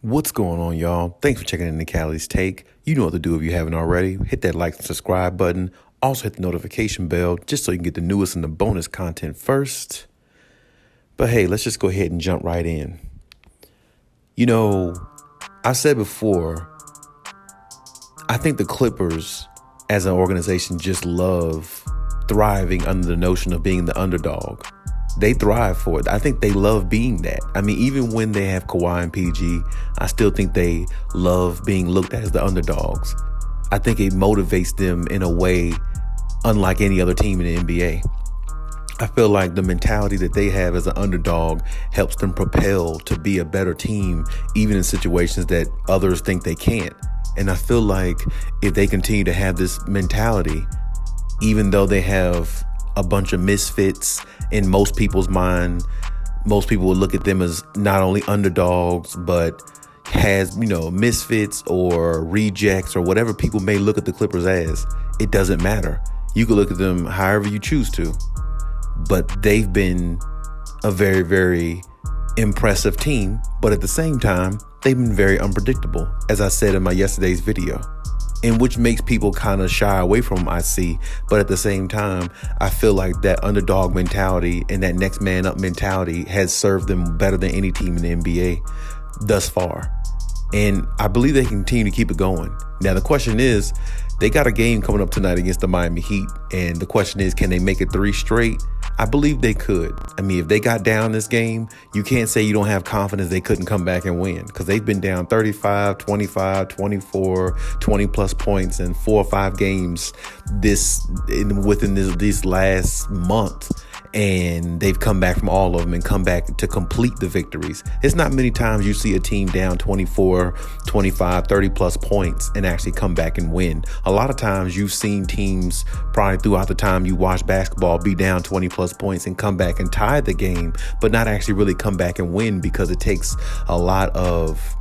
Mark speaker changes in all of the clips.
Speaker 1: What's going on, y'all? Thanks for checking in the Khaliis Take. You know what to do if you haven't already. Hit that like and subscribe button. Also hit the notification bell just so you can get the newest and the bonus content first. But hey, let's just go ahead and jump right in. You know, I said before, I think the Clippers as an organization just love thriving under the notion of being the underdog. They thrive for it. I think they love being that. I mean, even when they have Kawhi and PG, I still think they love being looked at as the underdogs. I think it motivates them in a way unlike any other team in the NBA. I feel like the mentality that they have as an underdog helps them propel to be a better team, even in situations that others think they can't. And I feel like if they continue to have this mentality, even though they have a bunch of misfits in most people's mind, most people will look at them as not only underdogs, but has, misfits or rejects or whatever people may look at the Clippers as. It doesn't matter. You can look at them however you choose to, but they've been a very, very impressive team. But at the same time, they've been very unpredictable, as I said in my yesterday's video, and which makes people kind of shy away from them, I see. But at the same time, I feel like that underdog mentality and that next man up mentality has served them better than any team in the NBA thus far. And I believe they continue to keep it going. Now, the question is, they got a game coming up tonight against the Miami Heat. And the question is, can they make it 3 straight? I believe they could. I mean, if they got down this game, you can't say you don't have confidence they couldn't come back and win, because they've been down 35, 25, 24, 20 plus points in 4 or 5 games within this last month. And they've come back from all of them and come back to complete the victories. It's not many times you see a team down 24, 25, 30 plus points and actually come back and win. A lot of times you've seen teams probably throughout the time you watch basketball be down 20 plus points and come back and tie the game, but not actually really come back and win, because it takes a lot of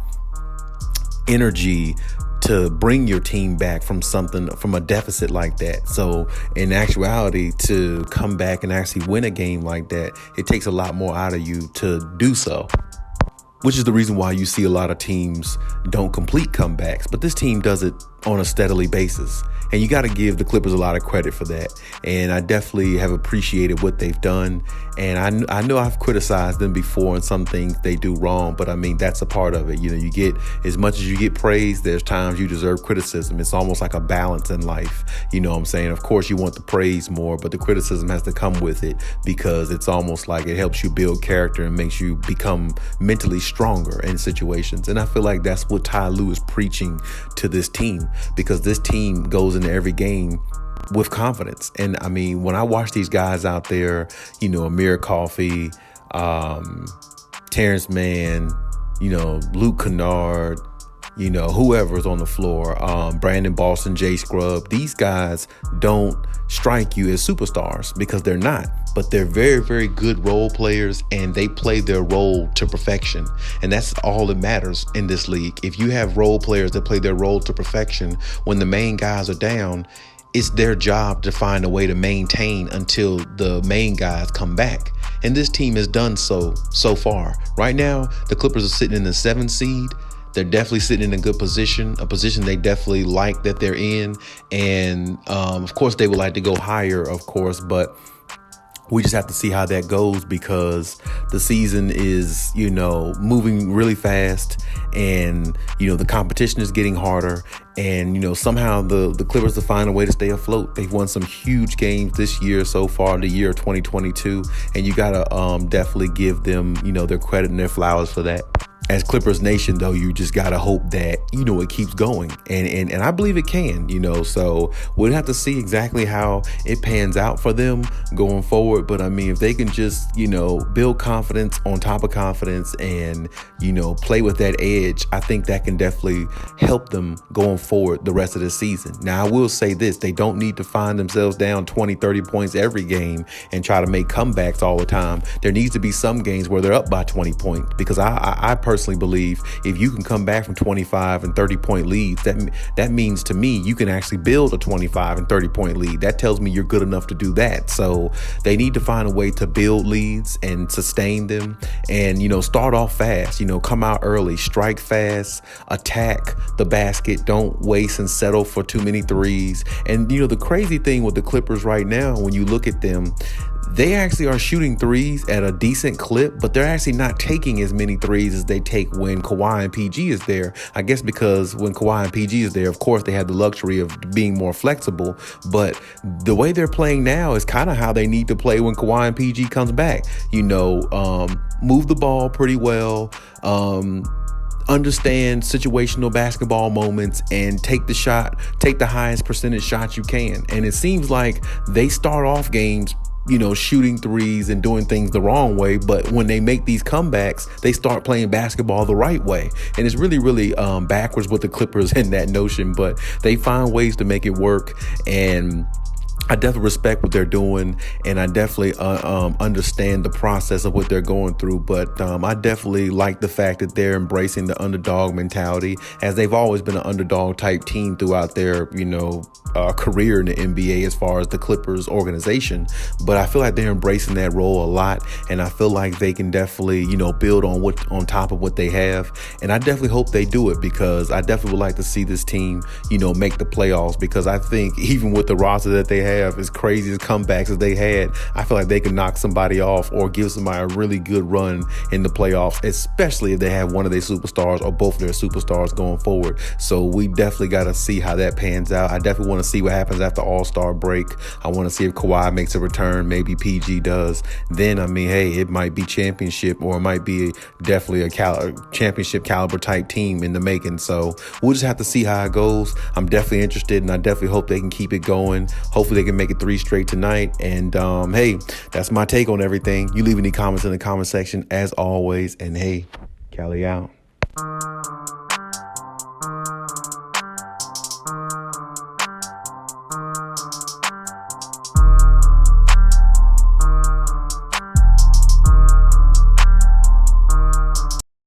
Speaker 1: energy to bring your team back from a deficit like that. So in actuality, to come back and actually win a game like that, it takes a lot more out of you to do so, which is the reason why you see a lot of teams don't complete comebacks. But this team does it on a steadily basis. And you got to give the Clippers a lot of credit for that. And I definitely have appreciated what they've done. And I know I've criticized them before and some things they do wrong, but I mean, that's a part of it. You get, as much as you get praise, there's times you deserve criticism. It's almost like a balance in life. You know what I'm saying? Of course, you want the praise more, but the criticism has to come with it, because it's almost like it helps you build character and makes you become mentally stronger in situations. And I feel like that's what Ty Lue is preaching to this team, because this team goes into every game with confidence. And I mean, when I watch these guys out there, Amir Coffey, Terrence Mann, Luke Kennard, whoever's on the floor, Brandon Boston, Jay Scrubb, these guys don't strike you as superstars, because they're not. But they're very, very good role players, and they play their role to perfection. And that's all that matters in this league. If you have role players that play their role to perfection, when the main guys are down, it's their job to find a way to maintain until the main guys come back. And this team has done so far. Right now, the Clippers are sitting in the 7th seed. They're definitely sitting in a good position, a position they definitely like that they're in. And of course, they would like to go higher, of course, but we just have to see how that goes, because the season is, moving really fast, and, the competition is getting harder. And, somehow the Clippers will find a way to stay afloat. They've won some huge games this year so far, the year of 2022. And you got to definitely give them, their credit and their flowers for that. As Clippers Nation, though, you just got to hope that, it keeps going. And I believe it can, so we'll have to see exactly how it pans out for them going forward. But I mean, if they can just, build confidence on top of confidence and, play with that edge, I think that can definitely help them going forward the rest of the season. Now, I will say this, they don't need to find themselves down 20, 30 points every game and try to make comebacks all the time. There needs to be some games where they're up by 20 points, because I personally personally believe if you can come back from 25 and 30 point leads, that means to me you can actually build a 25 and 30 point lead. That tells me you're good enough to do that. So they need to find a way to build leads and sustain them, and start off fast. Come out early, strike fast, attack the basket, don't waste and settle for too many threes. And the crazy thing with the Clippers right now, when you look at them, they actually are shooting threes at a decent clip, but they're actually not taking as many threes as they take when Kawhi and PG is there. I guess because when Kawhi and PG is there, of course, they have the luxury of being more flexible. But the way they're playing now is kind of how they need to play when Kawhi and PG comes back. Move the ball pretty well. Understand situational basketball moments and take the highest percentage shot you can. And it seems like they start off games shooting threes and doing things the wrong way. But when they make these comebacks, they start playing basketball the right way. And it's really, really backwards with the Clippers in that notion. But they find ways to make it work. And I definitely respect what they're doing, and I definitely understand the process of what they're going through. But I definitely like the fact that they're embracing the underdog mentality, as they've always been an underdog type team throughout their, career in the NBA as far as the Clippers organization. But I feel like they're embracing that role a lot, and I feel like they can definitely, build on top of what they have. And I definitely hope they do it, because I definitely would like to see this team, make the playoffs, because I think even with the roster that they have, as crazy as comebacks as they had, I feel like they could knock somebody off or give somebody a really good run in the playoffs, especially if they have one of their superstars or both of their superstars going forward. So we definitely got to see how that pans out. I definitely want to see what happens after All-Star break. I want to see if Kawhi makes a return, maybe PG does. Then, hey, it might be championship, or it might be definitely a championship caliber type team in the making. So we'll just have to see how it goes. I'm definitely interested, and I definitely hope they can keep it going. Hopefully they can make it 3 straight tonight. And hey, that's my take on everything. You leave any comments in the comment section as always. And hey, Khaliis out.